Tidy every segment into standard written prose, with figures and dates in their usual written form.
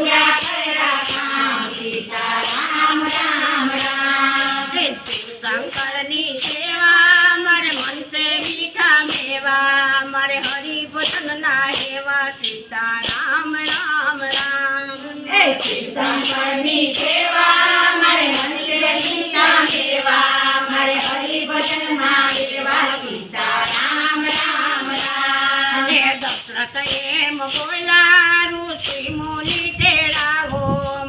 પૂરા કર્યા કામ સીતારામ રામ રામ શંકરની સેવા મારે મનસે મીઠા મેવા મારે હરિભજન ના હેવા સીતારામ રામ રામ શંકરની સેવા મારે મનસે મીઠા મેવા મારે હરિભજન ના હેવા સીતારામ રામ રામ દશરથ એમ બોલા ઋષિ મુનિ તેડાવો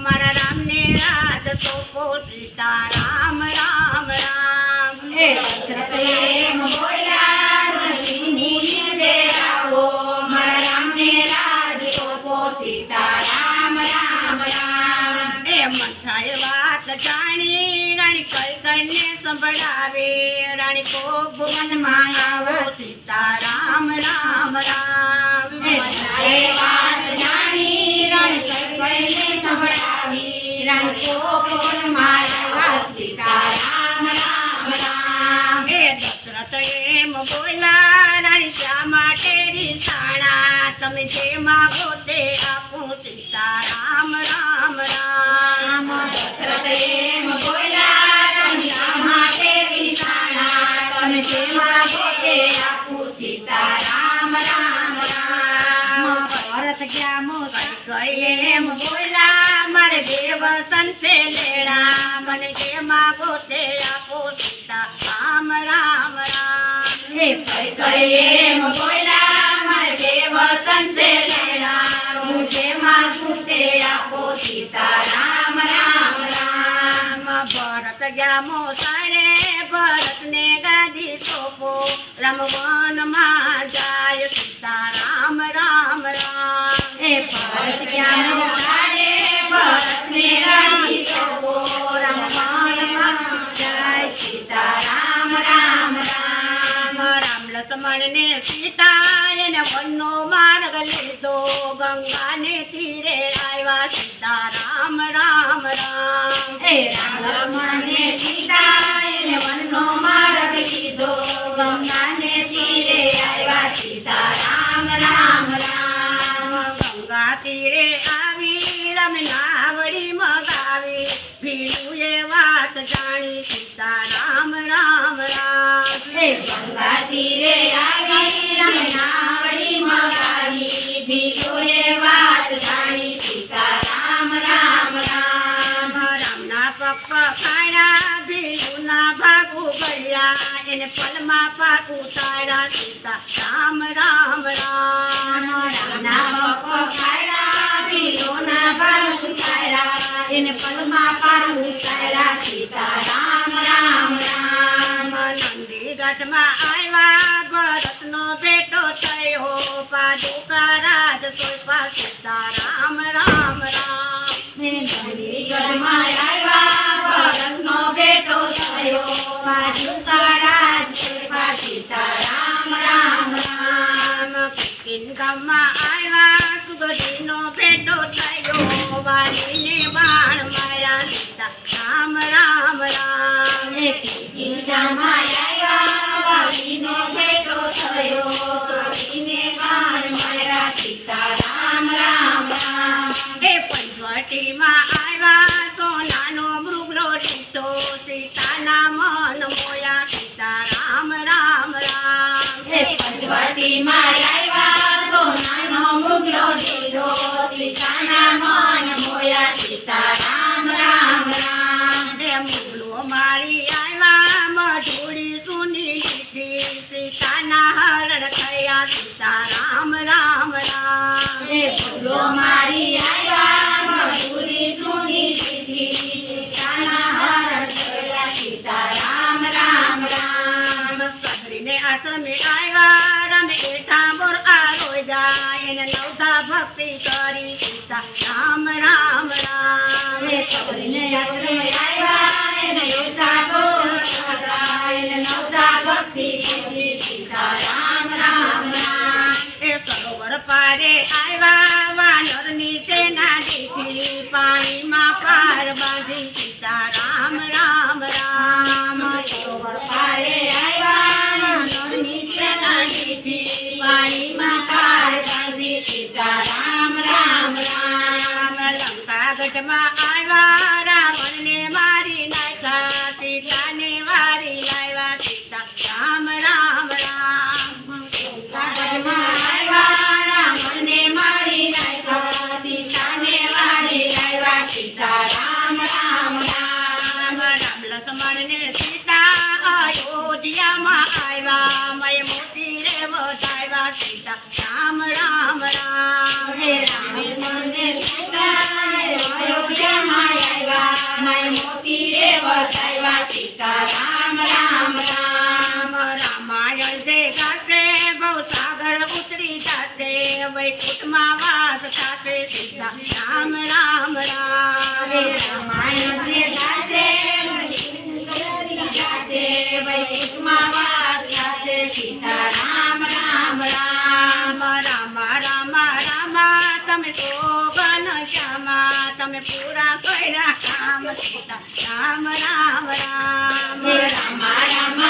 મારા રામને રાજ સોંપો સીતારામ રામ રામ દશરથ એમ બોલ્યા ઋષિ મુનિ તેડાવો મારા રામને રાજ સોંપો સીતારામ રામ રામ મંથાએ વાત જાણી રાણી કઈ કઈને સંભળાવે રાણી કો ભુવનમાં આવો સીતારામ રામ રામ મંથાએ વાત જાણી રાણી કઈ કઈને સંભળાવી રાણી કો ભુવનમાં આવો સીતારામ રામ રામ દશરથ એમ બોલ્યા રાણી શા માટે રીસાણા તમે જે માગો તે આપો સીતારામ રામ રામ દશરથ એમ બોલ્યા રાણી શા માટે રીસાણા તમે જે માગો તે આપું સીતારામ રામ રામ ભરત ગયા મોસાઈ એમ બોલ્યા મારે દેવ સંતે લેણા મને જે માગો તે આપો સીતારામ રામ રામ એમ બોલ્યા મારે દેવ સંતે લેણા હું જે માગું તે આપો સીતારામ રામ રામ ભરત ગયા મોસાણે ભરતને ગાદી સોંપો રમવનમાં જાય સીતારામ રામ રામ ભરત જ્ઞાન મોસાડે ભરતને ગાદી સોંપો રમવનમાં જાય સીતારામ રામ રામ રામ લક્ષ્મણને સીતા એને વનનો માર્ગ લીધો ગંગાને તીરે આવ્યા સીતારામ રામ રામ લક્ષ્મણને સીતા એને વનનો માર્ગ લીધો ગંગાને તીરે આવ્યા સીતારામ રામ રામ ગંગા તીરે આવી રમ નાવડી મગાવી ભીલું એ વાત જાણી સીતારામ રામ રામ ગંગા તીરે આવી નાવડી મગાવી બીજોએ વાત જાણી સીતારામ રામ રામ રામના પગ ખાયા ભીલુના ભાગુ ગયા એને પલમાં પાક ઉતાર્યા સીતારામ રામ રામ રામના પગ ખાયા બીજોના ભાગ ઉતાર્યા એને પલમાં પાર ઉતાર્યા સીતારામ રામ રામ નંદી ઘાટમાં આવ્યા ભરતનો બેટો થયો પાદુકા રાજ સોંપ્યા સીતારામ રામ રામ નંદીગઢમાં આવ્યા ભરતનો બેટો થયો પાદુકા રાજ સોંપ્યા સીતારામ રામ રામ કિન ગામમાં આવ્યા સુગરીનો બેટો થયો વાલીને બાણ માર્યા સીતારામ રામ રામ ગીતામાં આવ્યા વાલીનો બેટો થયો વાલીને બાણ માર્યા સીતારામ રામ રામ પંચવટીમાં આવ્યા સોનાનો મૃગલો લીધો સીતાના મન મોયા સીતારામ રામ રામ પંચવટીમાં આવ્યા સોનાનો મૃગલો લીધો સીતાના મન મોયા સીતારામ રામ રામ મૃગલો મારી આવ્યા મધુરી સુની લીધી સીતાના હરણ થયા સીતારામ રામ રામ ફૂલો મારી આવ્યા મધુરી સુની લીધી સીતાના હરણ થયા સીતારામ રામ રામ સહરીને આશ્રમે આવ્યા રમે ઠાકોર આરોજા એને નવધા ભક્તિ કરી સીતારામ રામ રામ સહરીને આશ્રમે આવ્યા એને ઠાકોર એને નવધા ભક્તિ કરી સીતારામ રામ રામ સરોવર પારે આવ્યા વાનરની સેના દીધી પાણીમાં પાર બાંધી સીતારામ રામ રામ સરોવર પારે આવ્યા વાનરની સેના દીધી પાણીમાં પાર બાંધી સીતારામ રામ રામ પ્રગટમાં આવ્યા રાવણને મારી નાખ્યા સીતાને વારી લાવ્યા સીતા રામ રામ રામ પ્રગટમાં આવ્યા રાવણને મારી નાખ્યા સીતાને વારી લાવ્યા સીતા રામ રામ રામ રામ લક્ષ્મણને સીતા અયોધ્યામાં આવ્યા મય મોતી રે વધાવ્યા સીતા રામ રામ રામ હે રામ લક્ષ્મણને સીતાએ અયોધ્યામાં આવ્યા માય મોતી રે વસાવ્યા સીતા રામ રામ રામ રામાયણ જે ગાશે ભવસાગર ઉતરી જાશે વૈકુંઠમાં વાસ થશે સીતા રામ રામ રામ હે રામાયણ જે ગાશે વૈકુંઠમાં વાસ થશે સીતા રામ રામ રામ રામ રામ રામ તમે તો ઘન શ્યામા તમે પૂરા કર્યા કામ સીતા રામ રામ રામ હે રામ રામ